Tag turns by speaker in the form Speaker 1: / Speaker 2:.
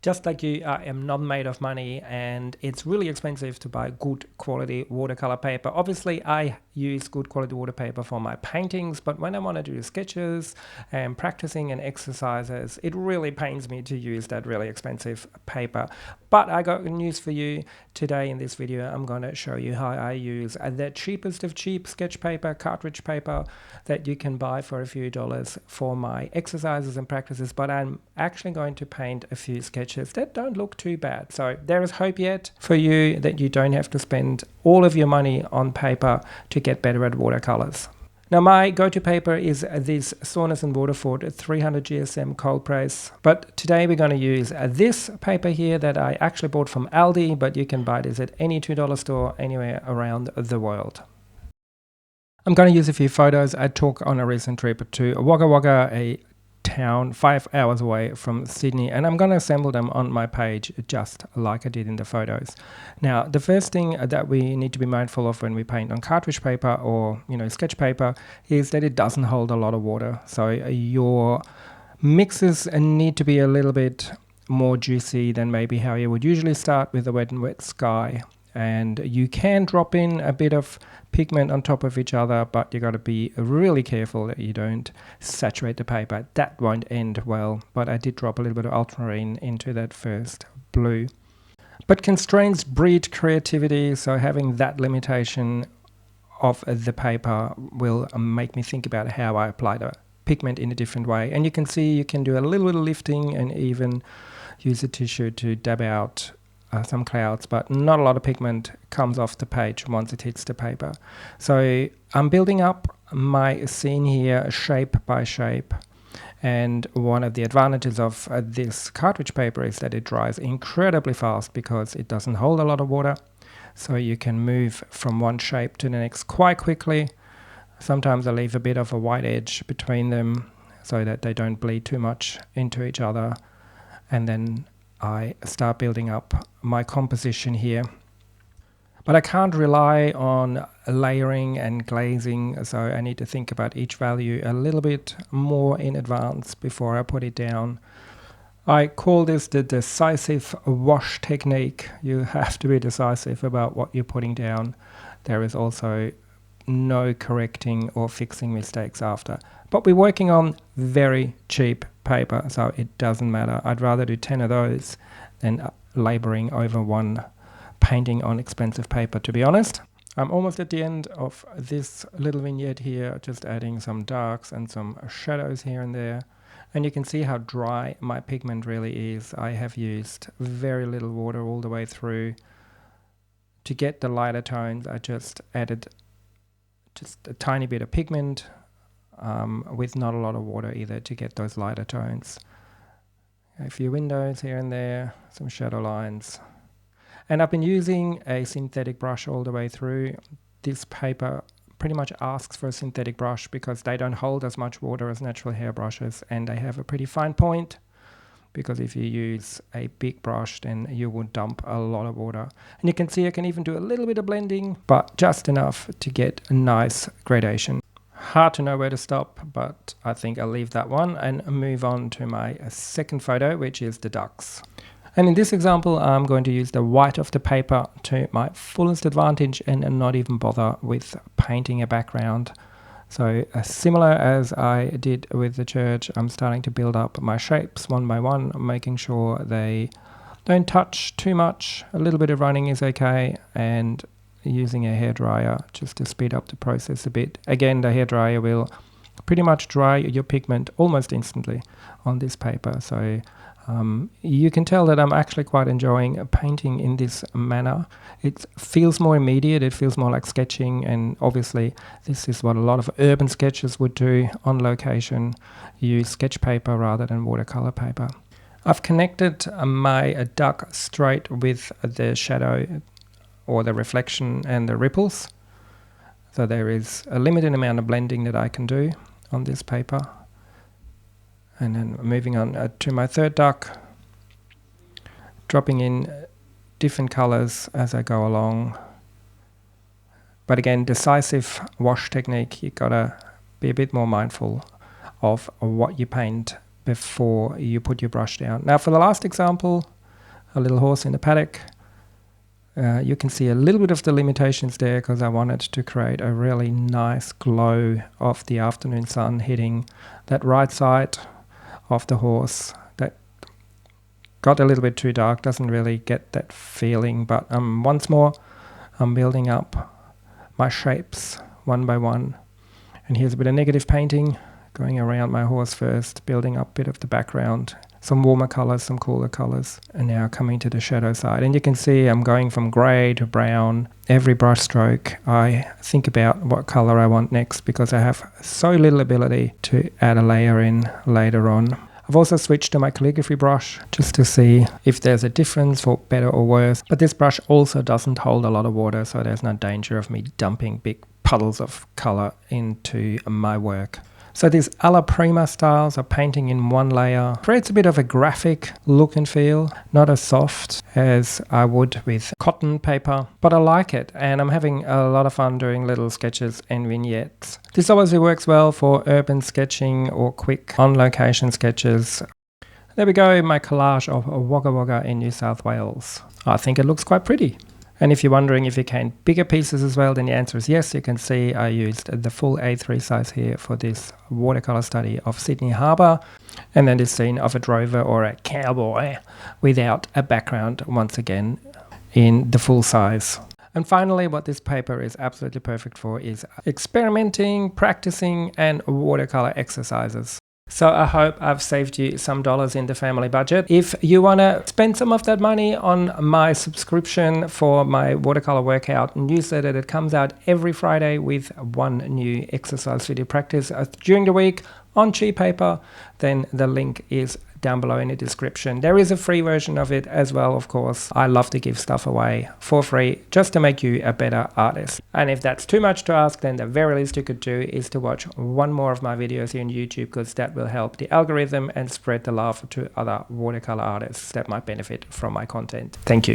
Speaker 1: Just like you, I am not made of money, and it's really expensive to buy good quality watercolor paper. Obviously, I use good quality water paper for my paintings, but when I want to do sketches and practicing and exercises, it really pains me to use that really expensive paper. But I got news for you today. In this video, I'm going to show you how I use the cheapest of cheap sketch paper, cartridge paper that you can buy for a few dollars for my exercises and practices. But I'm actually going to paint a few sketches that don't look too bad. So there is hope yet for you that you don't have to spend all of your money on paper to get better at watercolors. Now my go-to paper is this Saunders and Waterford 300 GSM cold press, but today we're going to use this paper here that I actually bought from Aldi, but you can buy this at any $2 store anywhere around the world. I'm going to use a few photos I took on a recent trip to Wagga Wagga, a town 5 hours away from Sydney, and I'm going to assemble them on my page just like I did in the photos. Now the first thing that we need to be mindful of when we paint on cartridge paper or sketch paper is that it doesn't hold a lot of water, so your mixes need to be a little bit more juicy than maybe how you would usually start with a wet and wet sky. And you can drop in a bit of pigment on top of each other, but you got to be really careful that you don't saturate the paper. That won't end well, but I did drop a little bit of ultramarine into that first blue. But constraints breed creativity, so having that limitation of the paper will make me think about how I apply the pigment in a different way. And you can see you can do a little bit of lifting and even use a tissue to dab out some clouds, but not a lot of pigment comes off the page once it hits the paper. So I'm building up my scene here shape by shape, and one of the advantages of this cartridge paper is that it dries incredibly fast because it doesn't hold a lot of water, so you can move from one shape to the next quite quickly. Sometimes I leave a bit of a white edge between them so that they don't bleed too much into each other, and then I start building up my composition here. But I can't rely on layering and glazing, so I need to think about each value a little bit more in advance before I put it down. I call this the decisive wash technique. You have to be decisive about what you're putting down. There is also no correcting or fixing mistakes after. But we're working on very cheap paper, so it doesn't matter. I'd rather do 10 of those than laboring over one painting on expensive paper, to be honest. I'm almost at the end of this little vignette here, just adding some darks and some shadows here and there. And you can see how dry my pigment really is. I have used very little water all the way through. To get the lighter tones, I just added just a tiny bit of pigment with not a lot of water either to get those lighter tones. A few windows here and there, some shadow lines. And I've been using a synthetic brush all the way through. This paper pretty much asks for a synthetic brush because they don't hold as much water as natural hair brushes, and they have a pretty fine point, because if you use a big brush then you would dump a lot of water. And you can see I can even do a little bit of blending, but just enough to get a nice gradation. Hard to know where to stop, but I think I'll leave that one and move on to my second photo, which is the ducks. And in this example, I'm going to use the white of the paper to my fullest advantage and not even bother with painting a background. So similar as I did with the church, I'm starting to build up my shapes one by one, making sure they don't touch too much. A little bit of running is okay, and using a hairdryer just to speed up the process a bit. Again, the hairdryer will pretty much dry your pigment almost instantly on this paper. So you can tell that I'm actually quite enjoying painting in this manner. It feels more immediate, it feels more like sketching, and obviously this is what a lot of urban sketchers would do on location, use sketch paper rather than watercolor paper. I've connected my duck straight with the shadow or the reflection and the ripples. So there is a limited amount of blending that I can do on this paper. And then moving on to my third duck, dropping in different colors as I go along. But again, decisive wash technique, you gotta be a bit more mindful of what you paint before you put your brush down. Now for the last example, a little horse in the paddock. You can see a little bit of the limitations there because I wanted to create a really nice glow of the afternoon sun hitting that right side of the horse. That got a little bit too dark, doesn't really get that feeling, but once more I'm building up my shapes one by one. And here's a bit of negative painting going around my horse first, building up a bit of the background, some warmer colors, some cooler colors, and now coming to the shadow side. And you can see I'm going from gray to brown. Every brush stroke I think about what color I want next because I have so little ability to add a layer in later on. I've also switched to my calligraphy brush just to see if there's a difference for better or worse. But this brush also doesn't hold a lot of water, so there's no danger of me dumping big puddles of color into my work. So these alla prima styles of painting in one layer creates a bit of a graphic look and feel, not as soft as I would with cotton paper, but I like it and I'm having a lot of fun doing little sketches and vignettes. This obviously works well for urban sketching or quick on-location sketches. There we go, my collage of Wagga Wagga in New South Wales. I think it looks quite pretty. And if you're wondering if you can bigger pieces as well, then the answer is yes. You can see I used the full A3 size here for this watercolor study of Sydney Harbour. And then this scene of a drover or a cowboy without a background once again in the full size. And finally, what this paper is absolutely perfect for is experimenting, practicing, and watercolor exercises. So I hope I've saved you some dollars in the family budget. If you want to spend some of that money on my subscription for my watercolor workout newsletter that comes out every Friday with one new exercise video practice during the week on cheap paper, then the link is down below in the description. There is a free version of it as well, of course. I love to give stuff away for free just to make you a better artist. And if that's too much to ask, then the very least you could do is to watch one more of my videos here on YouTube, because that will help the algorithm and spread the love to other watercolor artists that might benefit from my content. Thank you.